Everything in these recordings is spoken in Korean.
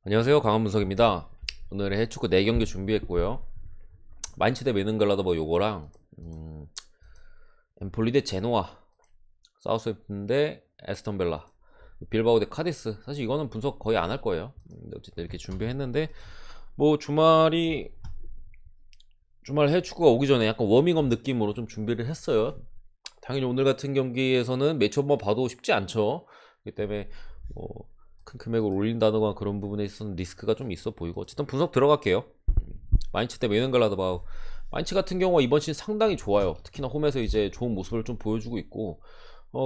안녕하세요, 강한문석입니다. 오늘의 해축구 4경기 준비했고요. 마인츠 대 메는글라드바 요거랑 엠폴리 대 제노아, 사우스햄튼 대 에스턴벨라, 빌바오 대 카디스. 사실 이거는 분석 거의 안 할 거예요. 어쨌든 이렇게 준비했는데, 뭐 주말 해축구가 오기 전에 약간 워밍업 느낌으로 좀 준비를 했어요. 당연히 오늘 같은 경기에서는 매치업만 봐도 쉽지 않죠. 그렇기 때문에 뭐 큰 금액을 올린다던가 그런 부분에 있어서는 리스크가 좀 있어 보이고, 어쨌든 분석 들어갈게요. 마인츠 대 메는글라드바. 마인츠 같은 경우가 이번 시즌 상당히 좋아요. 특히나 홈에서 이제 좋은 모습을 좀 보여주고 있고,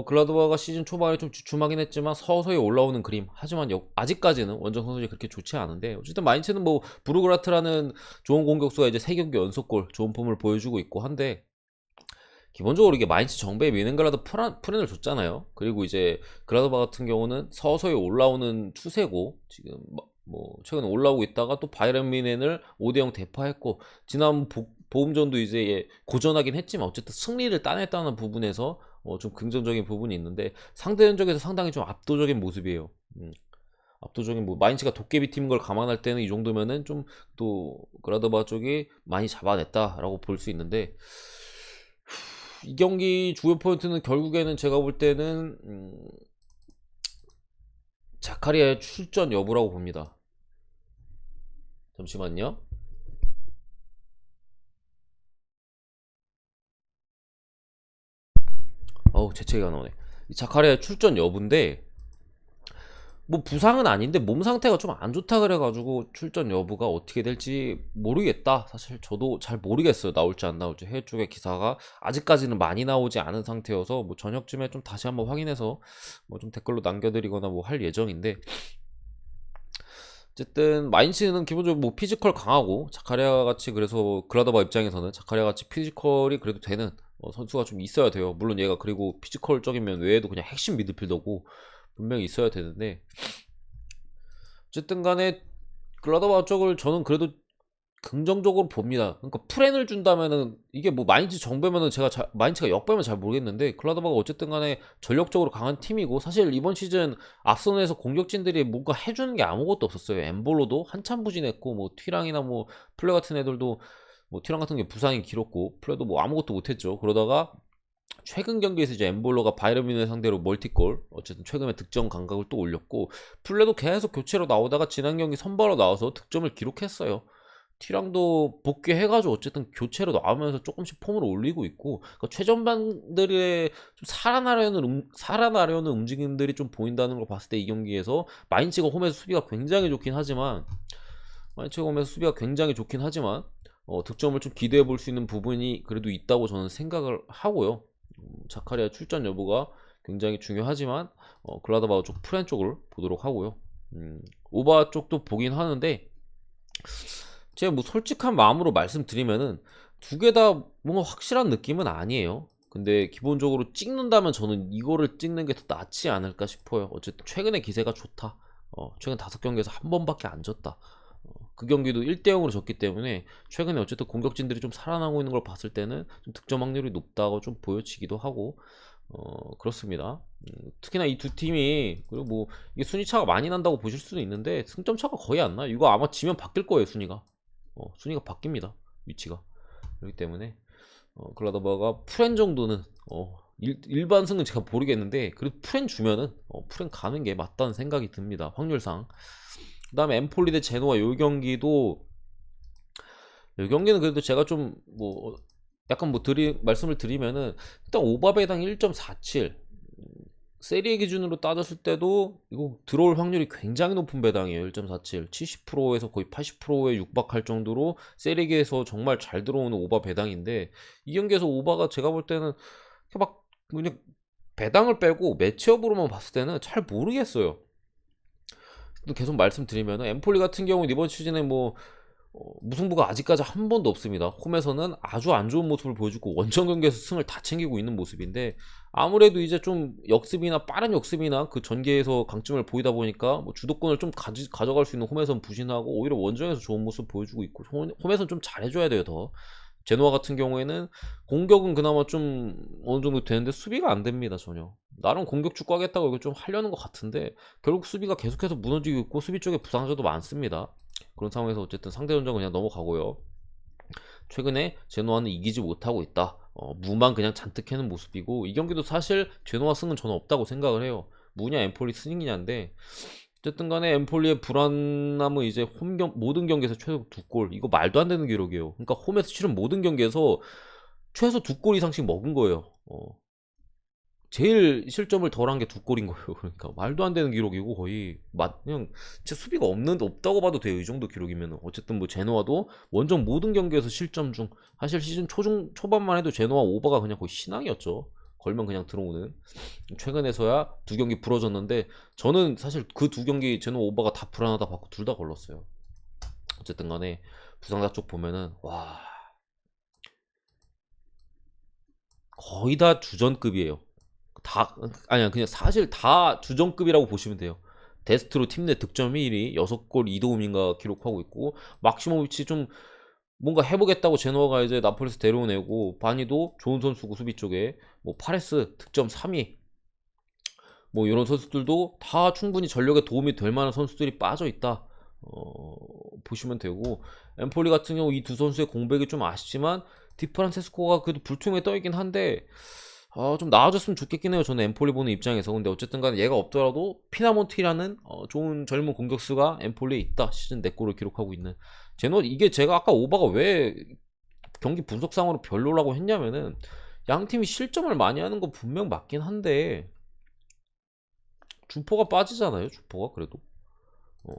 글라드바가 시즌 초반에 좀 주춤하긴 했지만 서서히 올라오는 그림. 하지만 아직까지는 원정 선수들이 그렇게 좋지 않은데, 어쨌든 마인츠는 뭐 브루그라트라는 좋은 공격수가 이제 3경기 연속골 좋은 폼을 보여주고 있고 한데, 기본적으로 이게 마인츠 정배에 미넨글라드 프렌을 줬잖아요. 그리고 이제 글라드바 같은 경우는 서서히 올라오는 추세고, 지금 뭐 최근에 올라오고 있다가 또 바이에른 뮌헨을 5대0 대파했고, 지난 보험전도 이제 고전하긴 했지만 어쨌든 승리를 따냈다는 부분에서 좀 긍정적인 부분이 있는데, 상대 전적에서 상당히 좀 압도적인 모습이에요. 압도적인, 뭐 마인츠가 도깨비 팀인 걸 감안할 때는 이 정도면은 좀 또 그라드바 쪽이 많이 잡아냈다라고 볼 수 있는데, 이 경기 주요 포인트는 결국에는 제가 볼 때는 자카리아의 출전 여부라고 봅니다. 잠시만요. 어우, 재채기가 나오네. 이 자카리아의 출전 여부인데, 뭐 부상은 아닌데 몸 상태가 좀 안 좋다 그래가지고 출전 여부가 어떻게 될지 모르겠다. 사실 저도 잘 모르겠어요. 나올지 안 나올지. 해외 쪽의 기사가 아직까지는 많이 나오지 않은 상태여서, 뭐 저녁쯤에 좀 다시 한번 확인해서 뭐 좀 댓글로 남겨드리거나 뭐 할 예정인데, 어쨌든 마인츠는 기본적으로 뭐 피지컬 강하고, 자카리아 같이, 그래서 글라더바 입장에서는 자카리아 같이 피지컬이 그래도 되는 선수가 좀 있어야 돼요. 물론 얘가 그리고 피지컬적인 면 외에도 그냥 핵심 미드필더고 분명히 있어야 되는데, 어쨌든 간에 글라더바 쪽을 저는 그래도 긍정적으로 봅니다. 그러니까 프렌을 준다면은, 이게 뭐 마인츠 정배면은 마인츠가 역배면 잘 모르겠는데, 클라드바가 어쨌든 간에 전력적으로 강한 팀이고, 사실 이번 시즌 앞선에서 공격진들이 뭔가 해주는 게 아무것도 없었어요. 엠볼로도 한참 부진했고, 뭐 튀랑이나 뭐 플레 같은 애들도, 뭐 튀랑 같은 게 부상이 길었고 플레도 뭐 아무것도 못했죠. 그러다가 최근 경기에서 이제 엠볼로가 바이에른 뮌헨 상대로 멀티골, 어쨌든 최근에 득점 감각을 또 올렸고, 플레도 계속 교체로 나오다가 지난 경기 선발로 나와서 득점을 기록했어요. 티랑도 복귀해가지고 어쨌든 교체로 나오면서 조금씩 폼을 올리고 있고, 그러니까 최전반들의 좀 살아나려는 움직임들이 좀 보인다는 걸 봤을 때, 이 경기에서 마인츠가 홈에서 수비가 굉장히 좋긴 하지만 득점을 좀 기대해 볼 수 있는 부분이 그래도 있다고 저는 생각을 하고요. 자카리아 출전 여부가 굉장히 중요하지만, 글라드바우 쪽 프렌 쪽을 보도록 하고요. 오바 쪽도 보긴 하는데, 제가 뭐 솔직한 마음으로 말씀드리면은 두 개 다 뭔가 확실한 느낌은 아니에요. 근데 기본적으로 찍는다면 저는 이거를 찍는 게 더 낫지 않을까 싶어요. 어쨌든 최근에 기세가 좋다. 최근 5경기에서 한 번밖에 안 졌다. 그 경기도 1대0으로 졌기 때문에, 최근에 어쨌든 공격진들이 좀 살아나고 있는 걸 봤을 때는 좀 득점 확률이 높다고 좀 보여지기도 하고, 그렇습니다. 특히나 이 두 팀이, 그리고 뭐 이게 순위 차가 많이 난다고 보실 수도 있는데, 승점 차가 거의 안 나요. 이거 아마 지면 바뀔 거예요, 순위가. 순위가 바뀝니다, 위치가. 그렇기 때문에 글라더바가 프렌 정도는, 일반 승은 제가 모르겠는데, 그래도 프렌 주면은 프렌 가는 게 맞다는 생각이 듭니다, 확률상. 그 다음에 엠폴리 대 제노아, 요 경기는 그래도 제가 좀 뭐 약간 뭐 말씀을 드리면은, 일단 오바배당 1.47, 세리에 기준으로 따졌을 때도 이거 들어올 확률이 굉장히 높은 배당이에요. 1.47, 70%에서 거의 80%에 육박할 정도로 세리에에서 정말 잘 들어오는 오바 배당인데, 이 경기에서 오바가 제가 볼 때는 막 그냥 배당을 빼고 매치업으로만 봤을 때는 잘 모르겠어요. 또 계속 말씀드리면, 엠폴리 같은 경우는 이번 시즌에 뭐 무승부가 아직까지 한 번도 없습니다. 홈에서는 아주 안 좋은 모습을 보여주고, 원정 경기에서 승을 다 챙기고 있는 모습인데, 아무래도 이제 좀 역습이나 빠른 역습이나 그 전개에서 강점을 보이다 보니까 뭐 주도권을 좀 가져갈 수 있는 홈에서는 부진하고, 오히려 원정에서 좋은 모습 보여주고 있고, 홈에서는 좀 잘해줘야 돼요, 더. 제노아 같은 경우에는 공격은 그나마 좀 어느 정도 되는데 수비가 안 됩니다, 전혀. 나름 공격 축구 하겠다고 이거 좀 하려는 것 같은데 결국 수비가 계속해서 무너지고 있고 수비 쪽에 부상자도 많습니다. 그런 상황에서 어쨌든 상대 전적은 그냥 넘어가고요. 최근에 제노아는 이기지 못하고 있다. 무만 그냥 잔뜩 해는 모습이고 이 경기도 사실 제노아 승은 저는 없다고 생각을 해요. 무냐 엠폴리 승이냐인데 어쨌든 간에 엠폴리의 불안함은 이제 모든 경기에서 최소 2골 이거 말도 안 되는 기록이에요. 그러니까 홈에서 치른 모든 경기에서 최소 2골 이상씩 먹은 거예요. 제일 실점을 덜한 게 2골인 거예요. 그러니까 말도 안 되는 기록이고 거의 그냥 진짜 수비가 없다고 봐도 돼요. 이 정도 기록이면 어쨌든 뭐 제노아도 원정 모든 경기에서 실점 중 사실 시즌 초반만 해도 제노아 오버가 그냥 거의 신앙이었죠. 걸면 그냥 들어오는. 최근에서야 2경기 부러졌는데 저는 사실 그 2경기 제노아 오버가 다 불안하다 받고 둘 다 걸렀어요. 어쨌든 간에 부상자 쪽 보면은 와 거의 다 주전급이에요. 아니야 그냥 사실 다 주전급이라고 보시면 돼요. 데스트로 팀 내 득점 1위 6골 2도움인가 기록하고 있고 막시모비치 좀 뭔가 해보겠다고 제노아가 이제 나폴리에서 데려오내고 바니도 좋은 선수고 수비 쪽에 뭐 파레스 득점 3위 뭐 이런 선수들도 다 충분히 전력에 도움이 될 만한 선수들이 빠져 있다. 보시면 되고 엠폴리 같은 경우 이 두 선수의 공백이 좀 아쉽지만 디프란체스코가 그래도 불투명에 떠있긴 한데 좀 나아졌으면 좋겠긴 해요. 저는 엠폴리 보는 입장에서. 근데 어쨌든 간에 얘가 없더라도 피나몬티라는 좋은 젊은 공격수가 엠폴리에 있다. 시즌 4골을 기록하고 있는 이게 제가 아까 오바가 왜 경기 분석상으로 별로라고 했냐면은 양 팀이 실점을 많이 하는 거 분명 맞긴 한데 주포가 빠지잖아요. 주포가 그래도 어.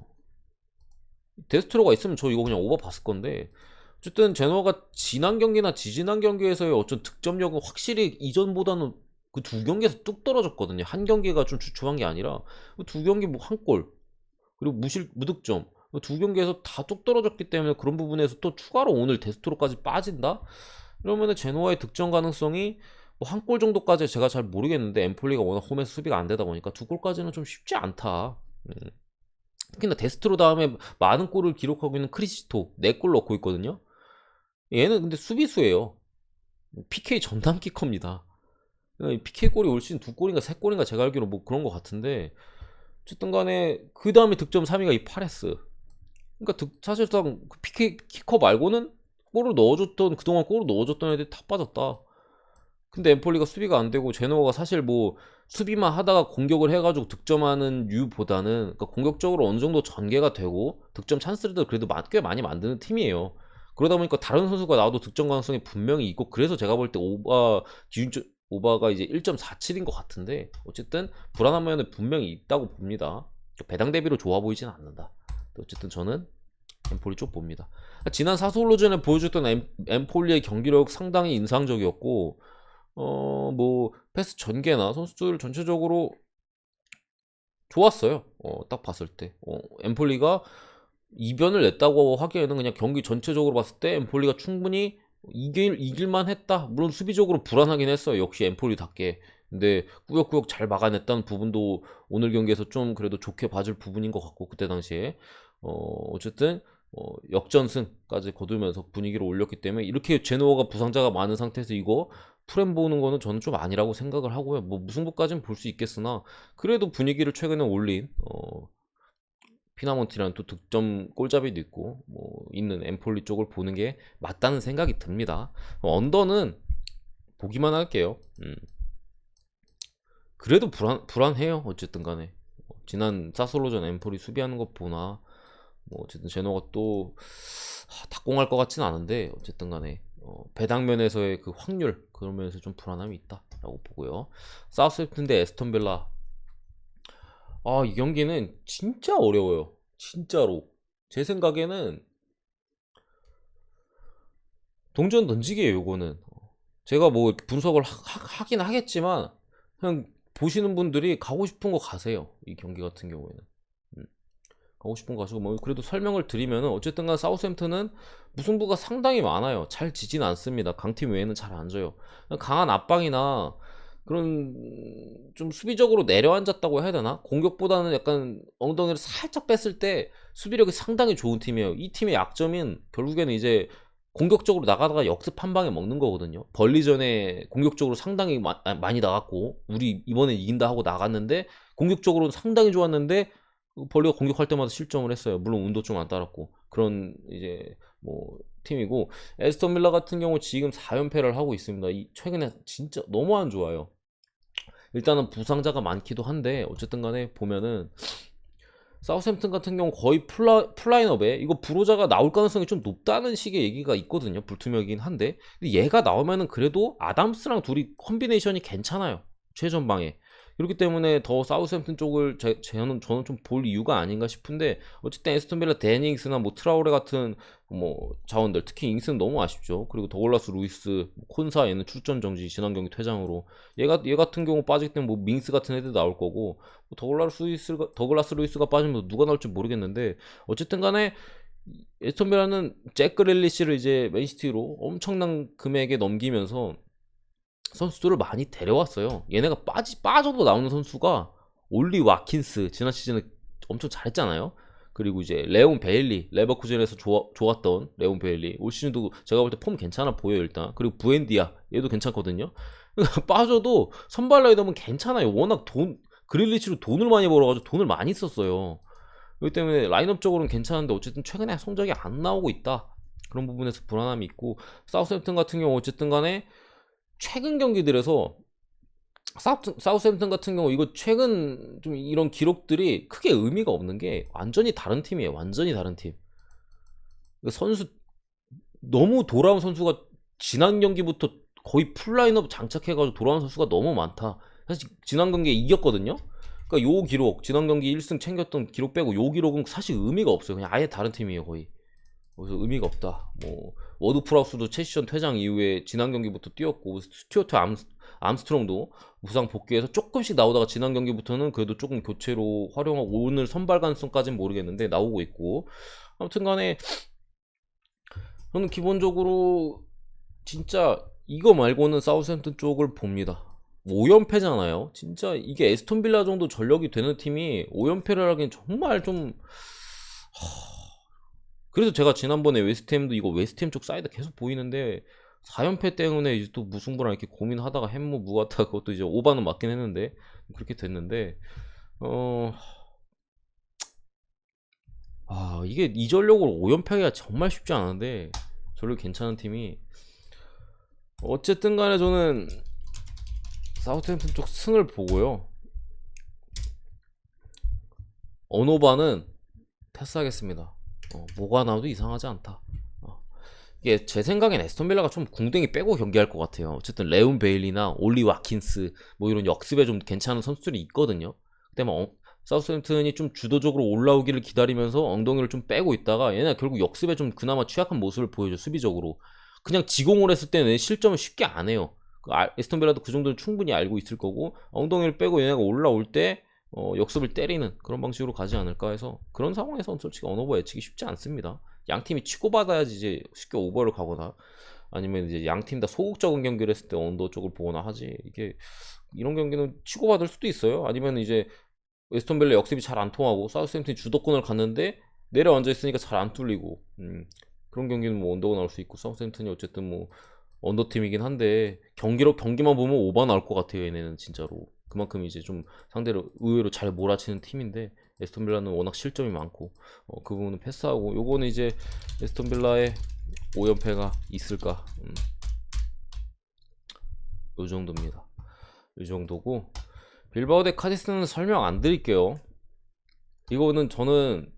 데스트로가 있으면 저 이거 그냥 오버 봤을 건데 어쨌든 제노아가 지난 경기나 지지난 경기에서의 어쩐 득점력은 확실히 이전보다는 그 2경기에서 뚝 떨어졌거든요. 한 경기가 좀 주춤한 게 아니라 2경기 뭐 한 골 그리고 무득점 2경기에서 다 뚝 떨어졌기 때문에 그런 부분에서 또 추가로 오늘 데스트로까지 빠진다? 이러면은 제노아의 득점 가능성이 뭐 한 골 정도까지 제가 잘 모르겠는데 엠폴리가 워낙 홈에서 수비가 안 되다 보니까 2골까지는 좀 쉽지 않다. 특히나 데스트로 다음에 많은 골을 기록하고 있는 크리스토 4골 넣고 있거든요. 얘는 근데 수비수예요. PK 전담 키커입니다. PK 골이 올 시즌 2골인가 3골인가 제가 알기로 뭐 그런 것 같은데 어쨌든 간에 그 다음에 득점 3위가 이 파레스. 그러니까 사실상 그 PK 키커 말고는 그동안 골을 넣어줬던 애들이 다 빠졌다. 근데 엠폴리가 수비가 안 되고 제노아가 사실 뭐 수비만 하다가 공격을 해가지고 득점하는 류보다는 그러니까 공격적으로 어느 정도 전개가 되고 득점 찬스들도 그래도 꽤 많이 만드는 팀이에요. 그러다 보니까 다른 선수가 나와도 득점 가능성이 분명히 있고 그래서 제가 볼 때 오바가 이제 1.47인 것 같은데 어쨌든 불안한 면은 분명히 있다고 봅니다. 배당 대비로 좋아 보이진 않는다. 어쨌든 저는 엠폴리 쪽 봅니다. 지난 사솔로전에 보여줬던 엠폴리의 경기력 상당히 인상적이었고 뭐 패스 전개나 선수들 전체적으로 좋았어요. 딱 봤을 때 엠폴리가 이변을 냈다고 하기에는 그냥 경기 전체적으로 봤을 때 엠폴리가 충분히 이길만 했다. 물론 수비적으로 불안하긴 했어요. 역시 엠폴리답게. 근데 꾸역꾸역 잘 막아냈다는 부분도 오늘 경기에서 좀 그래도 좋게 봐줄 부분인 것 같고 그때 당시에 어쨌든 역전승까지 거두면서 분위기를 올렸기 때문에 이렇게 제노아가 부상자가 많은 상태에서 이거 프렘 보는 거는 저는 좀 아니라고 생각을 하고요. 뭐 무승부까지는 볼 수 있겠으나 그래도 분위기를 최근에 올린 피나몬티라는 또 득점 골잡이도 있고 뭐 있는 엠폴리 쪽을 보는 게 맞다는 생각이 듭니다. 언더는 보기만 할게요. 그래도 불안해요. 어쨌든 간에 지난 사솔로전 엠폴리 수비하는 것 보나 뭐 어쨌든 제노가 또 닭공할 것 같지는 않은데 어쨌든 간에 배당면에서의 그 확률 그런 면에서 좀 불안함이 있다라고 보고요. 사우스햄튼 대 에스턴 빌라 이 경기는 진짜 어려워요. 진짜로 제 생각에는 동전 던지기예요. 요거는 제가 뭐 분석을 하긴 하겠지만 그냥 보시는 분들이 가고 싶은 거 가세요. 이 경기 같은 경우에는 가고 싶은 거 가시고 뭐 그래도 설명을 드리면은 어쨌든 간 사우스햄튼은 무승부가 상당히 많아요. 잘 지진 않습니다. 강팀 외에는 잘 안 져요. 강한 압박이나 그런 좀 수비적으로 내려앉았다고 해야 되나? 공격보다는 약간 엉덩이를 살짝 뺐을 때 수비력이 상당히 좋은 팀이에요. 이 팀의 약점인 결국에는 이제 공격적으로 나가다가 역습 한 방에 먹는 거거든요. 벌리 전에 공격적으로 상당히 많이 나갔고 우리 이번에 이긴다 하고 나갔는데 공격적으로는 상당히 좋았는데 벌리가 공격할 때마다 실점을 했어요. 물론 운도 좀 안 따랐고 그런 이제 뭐 팀이고 에스턴 빌라 같은 경우 지금 4연패를 하고 있습니다. 최근에 진짜 너무 안 좋아요. 일단은 부상자가 많기도 한데 어쨌든 간에 보면은 사우샘튼 같은 경우 거의 풀라인업에 이거 브로자가 나올 가능성이 좀 높다는 식의 얘기가 있거든요. 불투명이긴 한데 근데 얘가 나오면은 그래도 아담스랑 둘이 콤비네이션이 괜찮아요. 최전방에. 그렇기 때문에 더 사우샘튼 쪽을 저는 좀 볼 이유가 아닌가 싶은데 어쨌든 에스턴 빌라 데닝스나 뭐 트라우레 같은 뭐 자원들 특히 잉스는 너무 아쉽죠. 그리고 더글라스 루이스, 콘사 얘는 출전 정지 지난 경기 퇴장으로 얘 같은 경우 빠질 때는 뭐 밍스 같은 애들 나올 거고 뭐 더글라스 루이스가 빠지면 누가 나올지 모르겠는데 어쨌든 간에 에스턴 빌라는 잭 그릴리시를 이제 맨시티로 엄청난 금액에 넘기면서 선수들을 많이 데려왔어요. 얘네가 빠져도 나오는 선수가 올리 와킨스 지난 시즌에 엄청 잘했잖아요. 그리고 이제 레온 베일리 레버쿠젠에서 좋았던 레온 베일리 올 시즌도 제가 볼 때 폼 괜찮아 보여요 일단. 그리고 부엔디아 얘도 괜찮거든요. 빠져도 선발 라이더면 괜찮아요. 워낙 그릴리치로 돈을 많이 벌어가지고 돈을 많이 썼어요. 그렇기 때문에 라인업적으로는 괜찮은데 어쨌든 최근에 성적이 안 나오고 있다. 그런 부분에서 불안함이 있고 사우스햄튼 같은 경우 어쨌든 간에 최근 경기들에서 사우스햄튼 같은 경우 이거 최근 좀 이런 기록들이 크게 의미가 없는 게 완전히 다른 팀이에요. 완전히 다른 팀. 선수 너무 돌아온 선수가 지난 경기부터 거의 풀라인업 장착해가지고 돌아온 선수가 너무 많다. 사실 지난 경기에 이겼거든요. 그러니까 요 기록 지난 경기 1승 챙겼던 기록 빼고 요 기록은 사실 의미가 없어요. 그냥 아예 다른 팀이에요 거의. 그래서 의미가 없다. 뭐 워드 프라우스도 채시전 퇴장 이후에 지난 경기부터 뛰었고 스튜어트 암스트롱도 부상 복귀해서 조금씩 나오다가 지난 경기부터는 그래도 조금 교체로 활용하고 오늘 선발 가능성까지는 모르겠는데 나오고 있고 아무튼 간에 저는 기본적으로 진짜 이거 말고는 사우스햄튼 쪽을 봅니다. 5연패잖아요. 진짜 이게 에스톤 빌라 정도 전력이 되는 팀이 5연패를 하긴 정말 좀 그래서 제가 지난번에 웨스트햄도 이거 웨스트햄 쪽 사이드 계속 보이는데 4연패 때문에 이제 또 무승부랑 이렇게 고민하다가 햄무 무가타 그것도 이제 오바는 맞긴 했는데 그렇게 됐는데 이게 이 전력으로 5연패가 정말 쉽지 않은데 전력 괜찮은 팀이 어쨌든 간에 저는 사우스햄튼 쪽 승을 보고요. 언오바는 패스하겠습니다. 뭐가 나와도 이상하지 않다. 이게 제 생각엔 에스턴 빌라가 좀 궁뎅이 빼고 경기할 것 같아요. 어쨌든 레온 베일리나 올리 와킨스 뭐 이런 역습에 좀 괜찮은 선수들이 있거든요. 그때만 사우스햄튼이 좀 주도적으로 올라오기를 기다리면서 엉덩이를 좀 빼고 있다가 얘네 결국 역습에 좀 그나마 취약한 모습을 보여줘 수비적으로. 그냥 지공을 했을 때는 실점을 쉽게 안 해요. 에스턴 빌라도 그 정도는 충분히 알고 있을 거고 엉덩이를 빼고 얘네가 올라올 때 역습을 때리는 그런 방식으로 가지 않을까 해서 그런 상황에서는 솔직히 언오버 예측이 쉽지 않습니다. 양 팀이 치고받아야지 이제 쉽게 오버를 가거나 아니면 이제 양 팀 다 소극적인 경기를 했을 때 언더 쪽을 보거나 하지 이게 이런 경기는 치고받을 수도 있어요. 아니면 이제 웨스턴 빌라 역습이 잘 안 통하고 사우스햄튼이 주도권을 갔는데 내려앉아 있으니까 잘 안 뚫리고 그런 경기는 뭐 언더가 나올 수 있고 사우스햄튼이 어쨌든 뭐 언더 팀이긴 한데 경기만 보면 오버 나올 것 같아요. 얘네는 진짜로 그만큼 이제 좀 상대를 의외로 잘 몰아치는 팀인데 에스턴 빌라는 워낙 실점이 많고 그 부분은 패스하고 요거는 이제 에스턴 빌라의 5연패가 있을까 요 정도입니다. 요 정도고 빌바오 대 카디스는 설명 안 드릴게요. 이거는 저는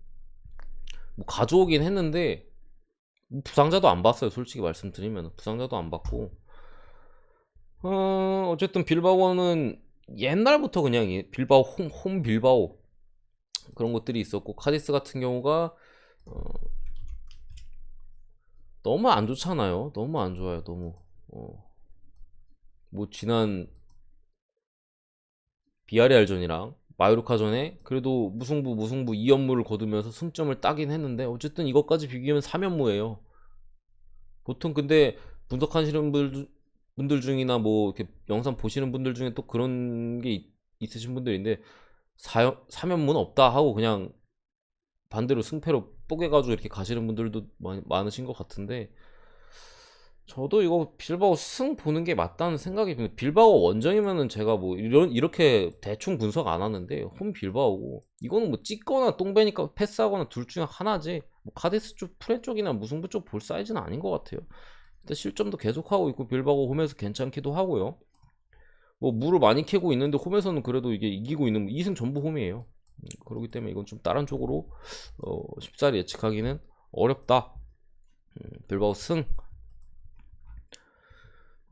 뭐 가져오긴 했는데 부상자도 안 봤어요. 솔직히 말씀드리면 부상자도 안 봤고 어쨌든 빌바오는 옛날부터 그냥 빌바오 홈 빌바오 그런 것들이 있었고 카디스 같은 경우가 너무 안 좋잖아요. 너무 안 좋아요. 너무 뭐 지난 비아레알전이랑 마요르카전에 그래도 무승부 2연무를 거두면서 승점을 따긴 했는데 어쨌든 이것까지 비교하면 3연무예요. 보통 근데 분석하시는 분들 중이나 뭐 이렇게 영상 보시는 분들 중에 또 그런 게 있으신 분들인데 3연무는 없다 하고 그냥 반대로 승패로 뽀개가지고 이렇게 가시는 분들도 많으신 것 같은데 저도 이거 빌바오 승 보는 게 맞다는 생각이 드는데, 빌바오 원정이면은 제가 뭐 이렇게 대충 분석 안 하는데, 홈 빌바오고 이거는 뭐 찍거나 똥배니까 패스하거나 둘 중에 하나지, 뭐 카디스 쪽 프레 쪽이나 무승부 쪽 볼 사이즈는 아닌 것 같아요. 일단 실점도 계속하고 있고 빌바오 홈에서 괜찮기도 하고요. 뭐 물을 많이 캐고 있는데 홈에서는 그래도 이게 이기고 있는 2승 전부 홈이에요. 그렇기 때문에 이건 좀 다른 쪽으로 쉽사리 예측하기는 어렵다. 빌바오 승.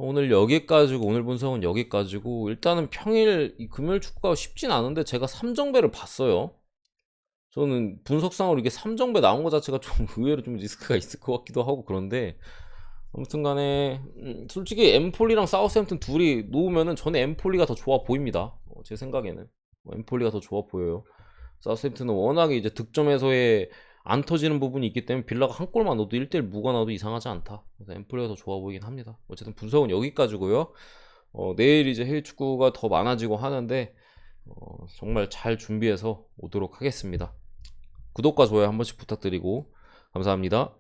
오늘 여기까지고, 오늘 분석은 여기까지고, 일단은 평일 이 금요일 축구가 쉽진 않은데 제가 3정배를 봤어요. 저는 분석상으로 이게 3정배 나온 것 자체가 좀 의외로 좀 리스크가 있을 것 같기도 하고, 그런데 아무튼 간에 솔직히 엠폴리랑 사우스햄튼 둘이 놓으면은 저는 엠폴리가 더 좋아 보입니다. 제 생각에는 엠폴리가 더 좋아 보여요. 사우스햄튼은 워낙에 이제 득점에서의 안 터지는 부분이 있기 때문에 빌라가 한 골만 넣어도 1대1 무가 나도 이상하지 않다. 그래서 엠폴리가 더 좋아 보이긴 합니다. 어쨌든 분석은 여기까지고요. 내일 이제 해외 축구가 더 많아지고 하는데 정말 잘 준비해서 오도록 하겠습니다. 구독과 좋아요 한 번씩 부탁드리고 감사합니다.